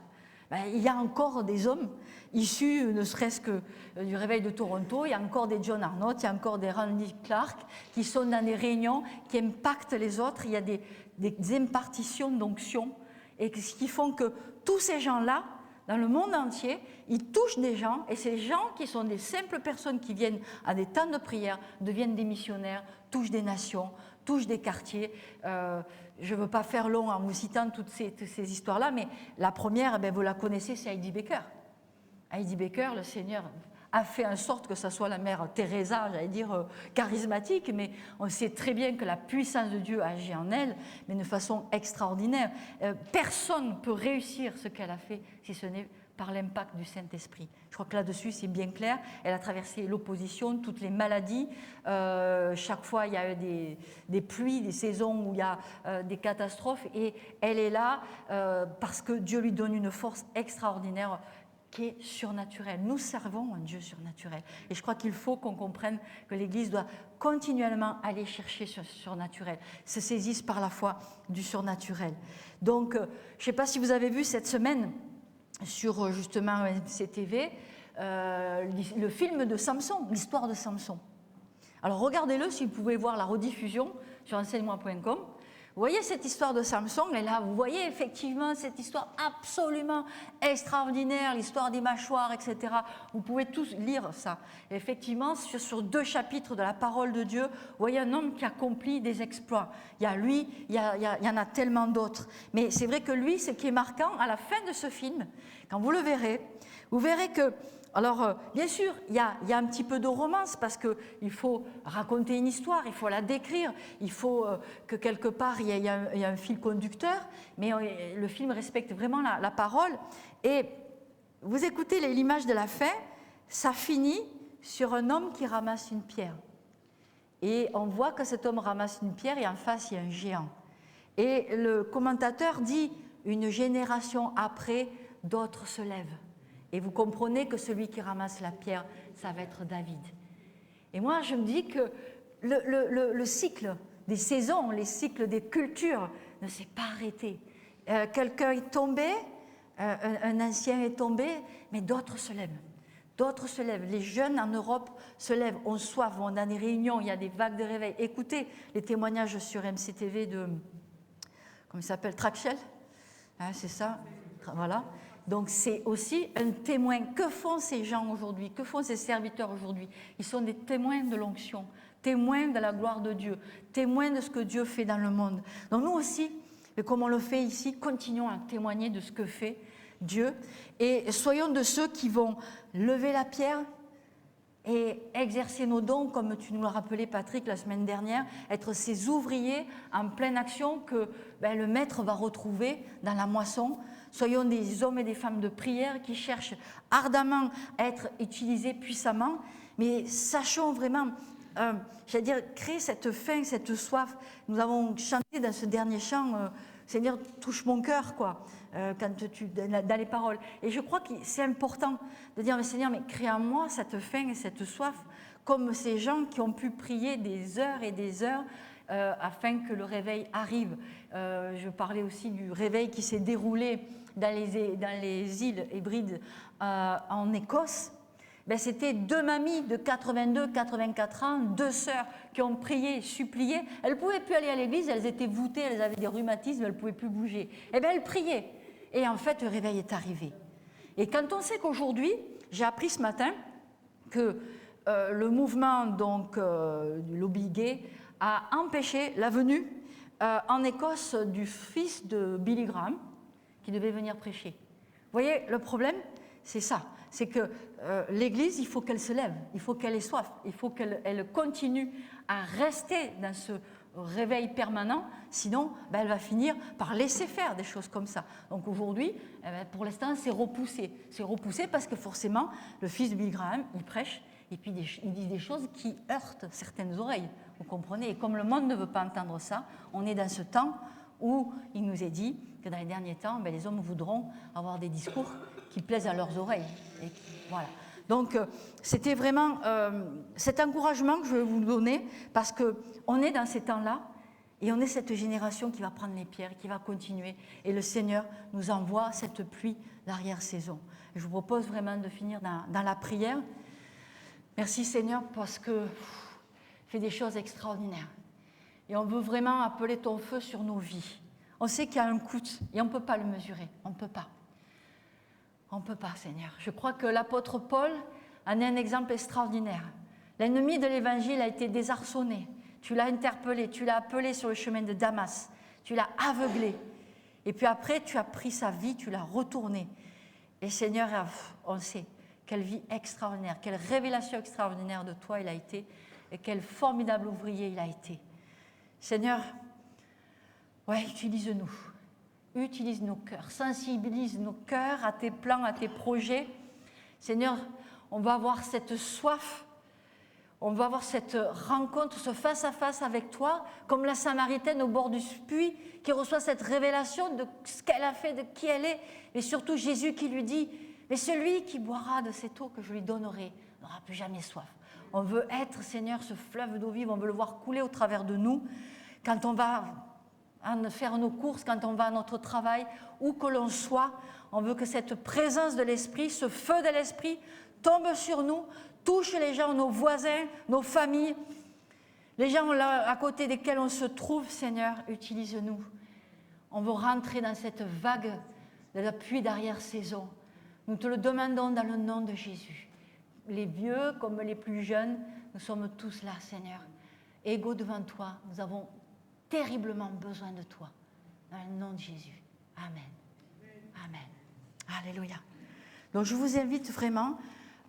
Il y a encore des hommes issus, ne serait-ce que du réveil de Toronto, il y a encore des John Arnott, il y a encore des Randy Clark qui sont dans des réunions qui impactent les autres. Il y a des impartitions d'onction et ce qui font que tous ces gens-là, dans le monde entier, ils touchent des gens et ces gens qui sont des simples personnes qui viennent à des temps de prière deviennent des missionnaires, touchent des nations, touchent des quartiers. Je ne veux pas faire long en vous citant toutes ces histoires-là, mais la première, vous la connaissez, c'est Heidi Baker. Heidi Baker, le Seigneur a fait en sorte que ça soit la mère Teresa, j'allais dire charismatique, mais on sait très bien que la puissance de Dieu agit en elle, mais de façon extraordinaire. Personne ne peut réussir ce qu'elle a fait si ce n'est par l'impact du Saint-Esprit. Je crois que là-dessus, c'est bien clair. Elle a traversé l'opposition, toutes les maladies. Chaque fois, il y a eu des pluies, des saisons où il y a des catastrophes. Et elle est là parce que Dieu lui donne une force extraordinaire qui est surnaturelle. Nous servons un Dieu surnaturel. Et je crois qu'il faut qu'on comprenne que l'Église doit continuellement aller chercher ce surnaturel, se saisisse par la foi du surnaturel. Donc, je ne sais pas si vous avez vu cette semaine sur justement MCTV, le film de Samson, l'histoire de Samson. Alors regardez-le si vous pouvez voir la rediffusion sur enseignement.com. Vous voyez cette histoire de Samson, et là vous voyez effectivement cette histoire absolument extraordinaire, l'histoire des mâchoires, etc. Vous pouvez tous lire ça. Et effectivement, sur 2 chapitres de la parole de Dieu, vous voyez un homme qui accomplit des exploits. Il y a lui, il y en a tellement d'autres. Mais c'est vrai que lui, ce qui est marquant, à la fin de ce film, quand vous le verrez, vous verrez que alors, bien sûr, il y a un petit peu de romance parce qu'il faut raconter une histoire, il faut la décrire, il faut que quelque part il y ait un fil conducteur, mais le film respecte vraiment la parole. Et vous écoutez l'image de la fin, ça finit sur un homme qui ramasse une pierre. Et on voit que cet homme ramasse une pierre et en face il y a un géant. Et le commentateur dit, une génération après, d'autres se lèvent. Et vous comprenez que celui qui ramasse la pierre, ça va être David. Et moi, je me dis que le cycle des saisons, les cycles des cultures ne s'est pas arrêté. Quelqu'un est tombé, un ancien est tombé, mais d'autres se lèvent. D'autres se lèvent. Les jeunes en Europe se lèvent, ont soif, vont dans des réunions, il y a des vagues de réveil. Écoutez les témoignages sur MCTV de, comment il s'appelle, Trachel, hein, c'est ça, voilà. Donc c'est aussi un témoin. Que font ces gens aujourd'hui? Que font ces serviteurs aujourd'hui? Ils sont des témoins de l'onction, témoins de la gloire de Dieu, témoins de ce que Dieu fait dans le monde. Donc nous aussi, et comme on le fait ici, continuons à témoigner de ce que fait Dieu et soyons de ceux qui vont lever la pierre et exercer nos dons, comme tu nous l'as rappelé Patrick la semaine dernière, être ces ouvriers en pleine action que le maître va retrouver dans la moisson. Soyons des hommes et des femmes de prière qui cherchent ardemment à être utilisés puissamment, mais sachons vraiment, j'allais dire, créer cette faim, cette soif. Nous avons chanté dans ce dernier chant, Seigneur, touche mon cœur, quoi, dans les paroles. Et je crois que c'est important de dire, mais Seigneur, mais crée en moi cette faim et cette soif, comme ces gens qui ont pu prier des heures et des heures afin que le réveil arrive. Je parlais aussi du réveil qui s'est déroulé dans les îles Hébrides en Écosse. C'était 2 mamies de 82-84 ans, 2 sœurs qui ont prié, supplié. Elles ne pouvaient plus aller à l'église, elles étaient voûtées, elles avaient des rhumatismes, elles ne pouvaient plus bouger. Elles priaient. Et en fait, le réveil est arrivé. Et quand on sait qu'aujourd'hui, j'ai appris ce matin que le mouvement du lobby gay a empêché la venue en Écosse du fils de Billy Graham, qui devait venir prêcher. Vous voyez, le problème, c'est ça. C'est que l'Église, il faut qu'elle se lève, il faut qu'elle ait soif, il faut qu'elle continue à rester dans ce réveil permanent, sinon elle va finir par laisser faire des choses comme ça. Donc aujourd'hui, pour l'instant, c'est repoussé. C'est repoussé parce que forcément, le fils de Billy Graham, il prêche, et puis il dit des choses qui heurtent certaines oreilles, vous comprenez. Et comme le monde ne veut pas entendre ça, on est dans ce temps où il nous est dit que dans les derniers temps, les hommes voudront avoir des discours qui plaisent à leurs oreilles. Voilà. Donc, c'était vraiment cet encouragement que je vais vous donner, parce qu'on est dans ces temps-là, et on est cette génération qui va prendre les pierres, qui va continuer, et le Seigneur nous envoie cette pluie d'arrière-saison. Je vous propose vraiment de finir dans la prière. Merci Seigneur, parce que tu fais des choses extraordinaires. Et on veut vraiment appeler ton feu sur nos vies. On sait qu'il y a un coût, et on ne peut pas le mesurer, on ne peut pas. On ne peut pas, Seigneur. Je crois que l'apôtre Paul en est un exemple extraordinaire. L'ennemi de l'Évangile a été désarçonné. Tu l'as interpellé, tu l'as appelé sur le chemin de Damas. Tu l'as aveuglé. Et puis après, tu as pris sa vie, tu l'as retournée. Et Seigneur, on sait quelle vie extraordinaire, quelle révélation extraordinaire de toi il a été et quel formidable ouvrier il a été. Seigneur, ouais, utilise-nous. Utilise nos cœurs, sensibilise nos cœurs à tes plans, à tes projets. Seigneur, on va avoir cette soif, on va avoir cette rencontre, ce face-à-face avec toi, comme la Samaritaine au bord du puits, qui reçoit cette révélation de ce qu'elle a fait, de qui elle est, et surtout Jésus qui lui dit, mais celui qui boira de cette eau que je lui donnerai n'aura plus jamais soif. On veut être, Seigneur, ce fleuve d'eau vive, on veut le voir couler au travers de nous, quand on va faire nos courses, quand on va à notre travail, où que l'on soit, on veut que cette présence de l'Esprit, ce feu de l'Esprit tombe sur nous, touche les gens, nos voisins, nos familles, les gens à côté desquels on se trouve, Seigneur, utilise-nous. On veut rentrer dans cette vague de la pluie d'arrière-saison. Nous te le demandons dans le nom de Jésus. Les vieux comme les plus jeunes, nous sommes tous là, Seigneur. Égaux devant toi, nous avons terriblement besoin de toi. Dans le nom de Jésus. Amen. Amen. Alléluia. Donc je vous invite vraiment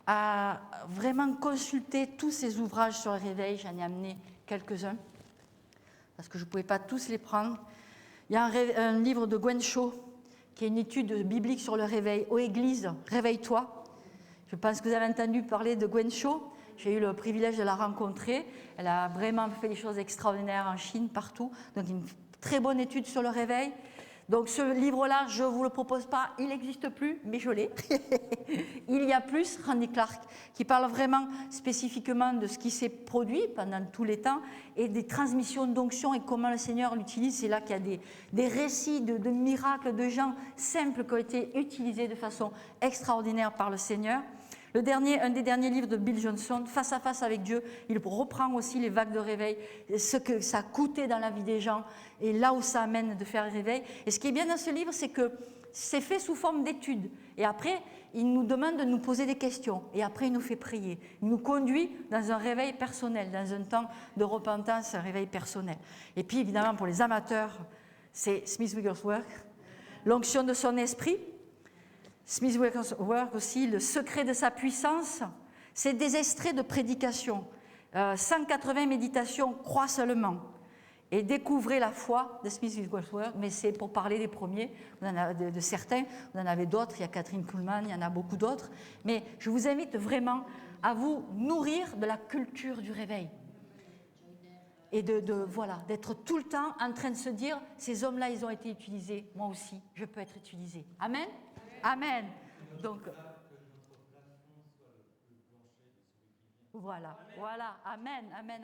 à vraiment consulter tous ces ouvrages sur le réveil. J'en ai amené quelques-uns parce que je ne pouvais pas tous les prendre. Il y a un livre de Gwen Shaw qui est une étude biblique sur le réveil. Ô Église, réveille-toi. Je pense que vous avez entendu parler de Gwen Shaw. J'ai eu le privilège de la rencontrer. Elle a vraiment fait des choses extraordinaires en Chine, partout. Donc, une très bonne étude sur le réveil. Donc, ce livre-là, je ne vous le propose pas. Il n'existe plus, mais je l'ai. Il y a plus, Randy Clark, qui parle vraiment spécifiquement de ce qui s'est produit pendant tous les temps et des transmissions d'onction et comment le Seigneur l'utilise. C'est là qu'il y a des récits de miracles, de gens simples qui ont été utilisés de façon extraordinaire par le Seigneur. Un des derniers livres de Bill Johnson, Face à face avec Dieu, il reprend aussi les vagues de réveil, ce que ça a coûté dans la vie des gens et là où ça amène de faire le réveil. Et ce qui est bien dans ce livre, c'est que c'est fait sous forme d'études. Et après, il nous demande de nous poser des questions. Et après, il nous fait prier. Il nous conduit dans un réveil personnel, dans un temps de repentance, un réveil personnel. Et puis, évidemment, pour les amateurs, c'est Smith Wigglesworth, l'onction de son esprit. Smith Wigglesworth aussi, le secret de sa puissance, c'est des extraits de prédication. 180 méditations, crois seulement. Et découvrez la foi de Smith Wigglesworth, mais c'est pour parler des premiers, de certains, vous en avez d'autres, il y a Catherine Kuhlman, il y en a beaucoup d'autres, mais je vous invite vraiment à vous nourrir de la culture du réveil. Et d'être tout le temps en train de se dire, ces hommes-là, ils ont été utilisés, moi aussi, je peux être utilisé. Amen. Amen. Donc, voilà. Amen. Amen.